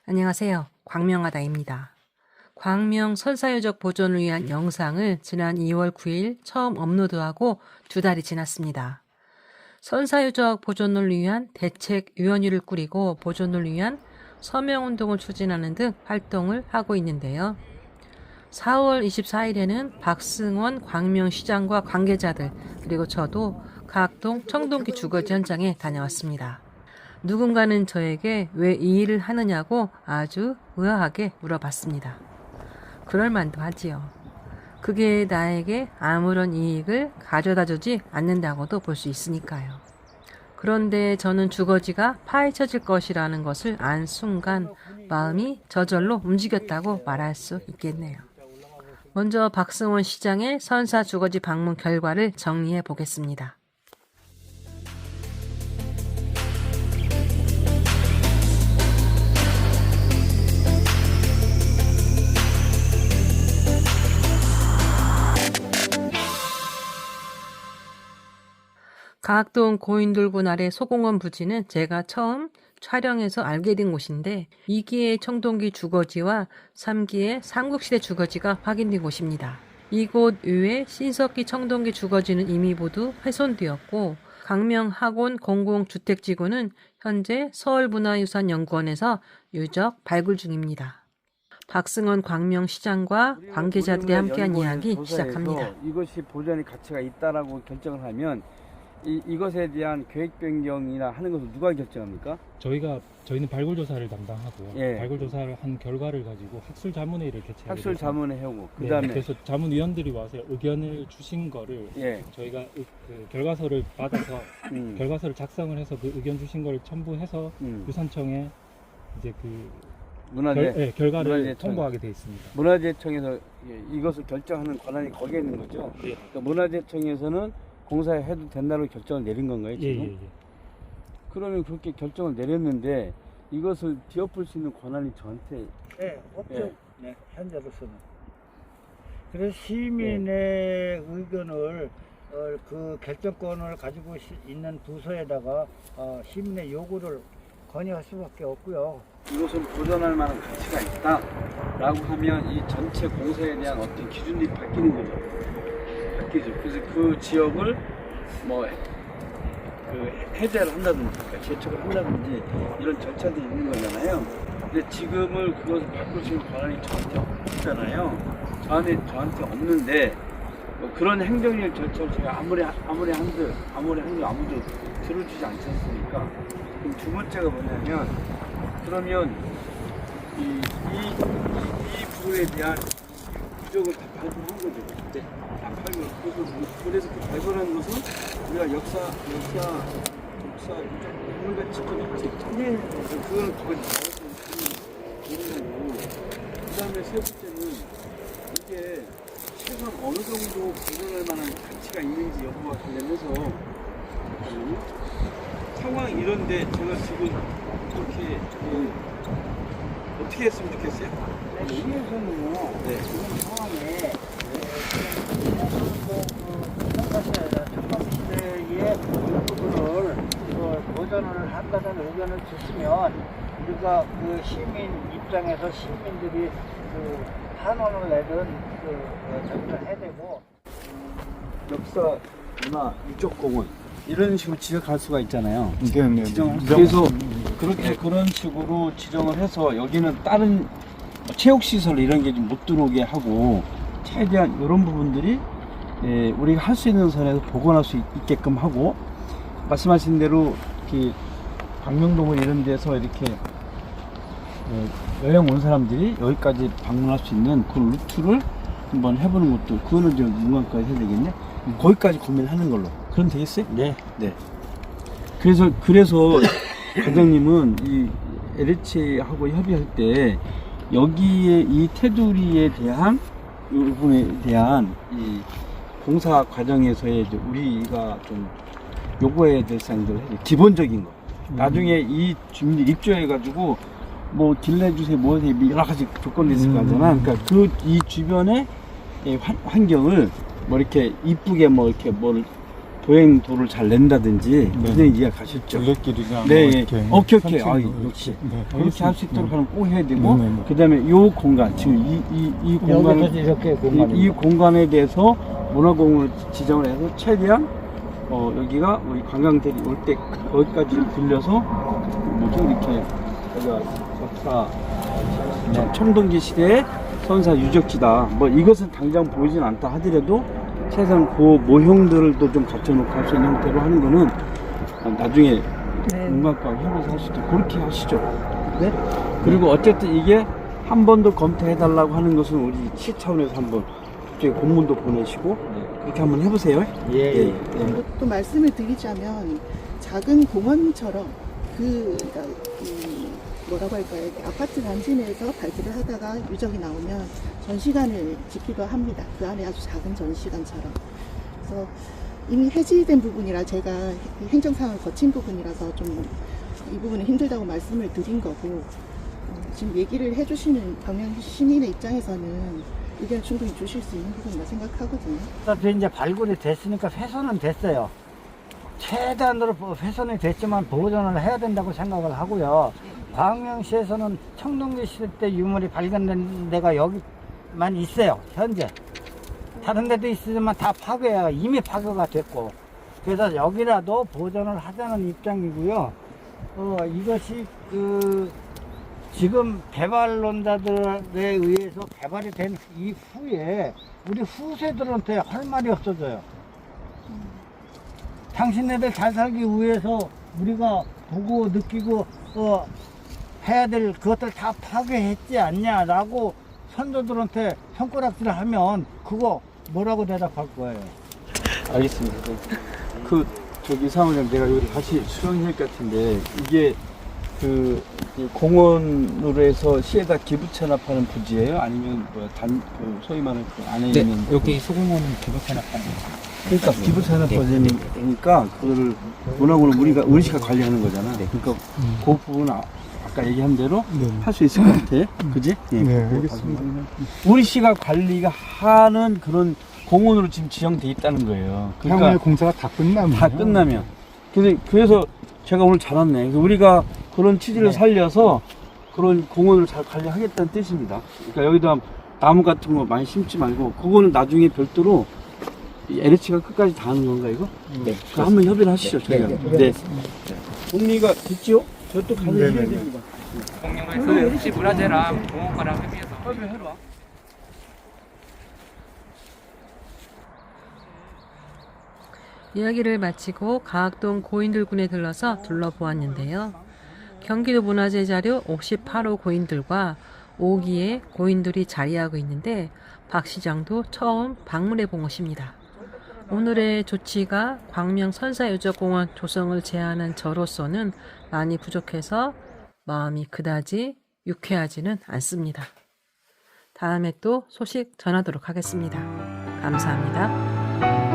안녕하세요. 광명하다입니다. 광명 선사유적 보존을 위한 영상을 지난 2월 9일 처음 업로드하고 2달이 지났습니다. 선사유적 보존을 위한 대책위원회를 꾸리고 보존을 위한 서명운동을 추진하는 등 활동을 하고 있는데요. 4월 24일에는 박승원 광명시장과 관계자들 그리고 저도 각동 청동기 주거지 현장에 다녀왔습니다. 누군가는 저에게 왜 이 일을 하느냐고 아주 의아하게 물어봤습니다. 그럴 만도 하지요. 그게 나에게 아무런 이익을 가져다 주지 않는다고도 볼 수 있으니까요. 그런데 저는 주거지가 파헤쳐질 것이라는 것을 안 순간 마음이 저절로 움직였다고 말할 수 있겠네요. 먼저 박승원 시장의 선사 주거지 방문 결과를 정리해 보겠습니다. 가학동 고인돌군 아래 소공원 부지는 제가 처음 촬영해서 알게 된 곳인데 2기의 청동기 주거지와 3기의 삼국시대 주거지가 확인된 곳입니다. 이곳 외에 신석기 청동기 주거지는 이미 모두 훼손되었고 광명학원 공공주택지구는 현재 서울문화유산연구원에서 유적 발굴 중입니다. 박승원 광명시장과 관계자들이 함께한 이야기 시작합니다. 이것이 보존의 가치가 있다라고 결정을 하면 이것에 대한 계획 변경이나 하는 것을 누가 결정합니까? 저희는 발굴 조사를 담당하고 예. 발굴 조사를 한 결과를 가지고 학술 자문회의를 개최하게 학술 돼서 자문회 하고 네, 그다음에 그래서 자문위원들이 와서 의견을 주신 거를 예. 저희가 그 결과서를 받아서 결과서를 작성을 해서 그 의견 주신 거를 첨부해서 유산청에 이제 그 결과를 문화재청. 통보하게 돼 있습니다. 문화재청에서 이것을 결정하는 권한이 거기에 있는 거죠. 예. 그러니까 문화재청에서는 공사해도 된다고 결정을 내린 건가요, 지금? 예. 그러면 그렇게 결정을 내렸는데 이것을 뒤엎을 수 있는 권한이 저한테 네, 없죠. 예. 네, 현재로서는. 그래서 시민의 의견을 그 결정권을 가지고 있는 부서에다가 시민의 요구를 건의할 수밖에 없고요. 이것은 보존할 만한 가치가 있다라고 하면 이 전체 공사에 대한 어떤 기준이 바뀌는 거죠. 바뀌죠. 그래서 그 지역을 뭐 해제를 한다든지, 그러니까 재촉을 한다든지 이런 절차들이 있는 거잖아요. 근데 지금을 그것을 바꿀 수 있는 권한이 저한테 없잖아요. 저한테 없는데 뭐 그런 행정력 절차를 제가 아무리 한들 아무도 들어주지 않지 않습니까? 그럼 두 번째가 뭐냐면 그러면 이 부분에 대한 부족을 다 발굴한 거죠. 네. 다 발굴. 그래서 그 발굴한 것은 우리가 역사 유적 지금 있지. 네. 그거는 거기 나와서 보는 거고. 그다음에 세 번째는 이게 최소한 어느 정도 보존할 만한 가치가 있는지 여부와 관련해서 상황 이런데 제가 지금 이렇게 어떻게 했으면 좋겠어요? 시에서는요, 네. 지금 상황에 청동시대의 일부분을 보존을 한다는 의견을 줬으면 우리가 그 시민 입장에서 시민들이 그 탄원을 내든 저기를 해대고 역사, 문화, 유적공원 이런 식으로 지적할 수가 있잖아요. 지정할 그래서 그렇게 그런 식으로 지정을 해서 여기는 다른 체육시설 이런 게 좀 못 들어오게 하고 최대한 이런 부분들이 우리가 할 수 있는 선에서 복원할 수 있게끔 하고 말씀하신 대로 이렇게 광명동을 이런 데서 이렇게 여행 온 사람들이 여기까지 방문할 수 있는 그 루트를 한번 해보는 것도 그거는 좀 문관까지 해야 되겠네. 거기까지 고민하는 걸로. 그럼 되겠어요? 네. 네. 그래서 과장님은 이 LH하고 협의할 때 여기에 이 테두리에 대한 이 부분에 대한 이 공사 과정에서의 이제 우리가 좀 요구해야 될 사항들 기본적인 거. 나중에 이 주민들 입주해가지고 뭐 길 내주세요, 뭐 해주세요, 여러 가지 조건이 있을 거 아니잖아. 그러니까 이 주변의 환경을 뭐 이렇게 이쁘게 뭐 이렇게 뭘 보행도를 잘 낸다든지 네. 그냥 이해가 가셨죠? 둘레길이나 네, 뭐 예. 이렇게 오케이. 산책로 아, 이렇게. 역시. 네, 그렇게 할 수 있도록 하면 꼭 해야 되고, 네, 네. 그 다음에 요 공간, 지금 이 여기서 공간을, 이렇게 공간이 이 공간에 대해서 문화공원을 지정을 해서 최대한, 여기가 우리 관광객이 올 때 거기까지 들려서, 뭐죠, 이렇게, 여기가 청동기 시대의 선사 유적지다. 뭐 이것은 당장 보이진 않다 하더라도 최소한 그 모형들도 좀 갖춰놓고 할 수 있는 형태로 하는 거는 나중에 문학과 협의해서 할 수 있도록 그렇게 하시죠. 네? 그리고 어쨌든 이게 한 번 더 검토해달라고 하는 것은 우리 시 차원에서 한번 갑자기 공문도 보내시고 그렇게 한번 해보세요. 예. 또 말씀을 드리자면 작은 공원처럼 그러니까 뭐라고 할까요? 이렇게 아파트 단지 내에서 발표를 하다가 유적이 나오면 전시관을 짓기도 합니다. 그 안에 아주 작은 전시관처럼. 그래서 이미 해지된 부분이라 제가 행정상을 거친 부분이라서 좀 이 부분은 힘들다고 말씀을 드린 거고 지금 얘기를 해주시는 광명 시민의 입장에서는 의견 충분히 주실 수 있는 부분이라 생각하거든요. 어차피 이제 발굴이 됐으니까 훼손은 됐어요. 최대한으로 훼손이 됐지만 보존을 해야 된다고 생각을 하고요. 광명시에서는 청동기 시대 때 유물이 발견된 데가 여기만 있어요. 현재. 다른 데도 있으지만 다 파괴가 이미 파괴가 됐고 그래서 여기라도 보존을 하자는 입장이고요. 이것이 지금 개발론자들에 의해서 개발이 된 이후에 우리 후세들한테 할 말이 없어져요. 당신네들 잘 살기 위해서 우리가 보고 느끼고 해야 될 그것들 다 파괴했지 않냐라고 선조들한테 손가락질을 하면 그거 뭐라고 대답할 거예요? 알겠습니다. 저기 사무장 내가 여기 다시 수영할 것 같은데 이게 이 공원으로 해서 시에다 기부 체납하는 부지예요? 아니면 소위 말하는 그 안에 있는 여기 소공원은 기부 체납하는 그러니까 기부 체납 버전이니까 그거를 문화공원은 우리시가 관리하는 거잖아. 그러니까 그 부분은 아까 얘기한 대로 할 수 있을 것 같아. 그지? 네, 알겠습니다. 우리시가 관리가 하는 그런 공원으로 지금 지정돼 있다는 거예요. 향후에 공사가 다 끝나면. 그래서 제가 오늘 잘 왔네. 그래서 우리가 그런 취지를 살려서 그런 공원을 잘 관리하겠다는 뜻입니다. 그러니까 여기다 나무 같은 거 많이 심지 말고 그거는 나중에 별도로 LH가 끝까지 다 하는 건가 이거? 네. 한번 협의를 하시죠. 저희가. 네. 동리가 됐지요? 저또 가서 해야 됩니다. 공룡에서 혹시 문화재랑 공원과랑 협의해서 협의해라. 이야기를 마치고 가학동 고인들군에 들러서 둘러보았는데요. 경기도 문화재 자료 58호 고인들과 5기의 고인들이 자리하고 있는데 박 시장도 처음 방문해 본 곳입니다. 오늘의 조치가 광명 선사유적공원 조성을 제안한 저로서는 많이 부족해서 마음이 그다지 유쾌하지는 않습니다. 다음에 또 소식 전하도록 하겠습니다. 감사합니다.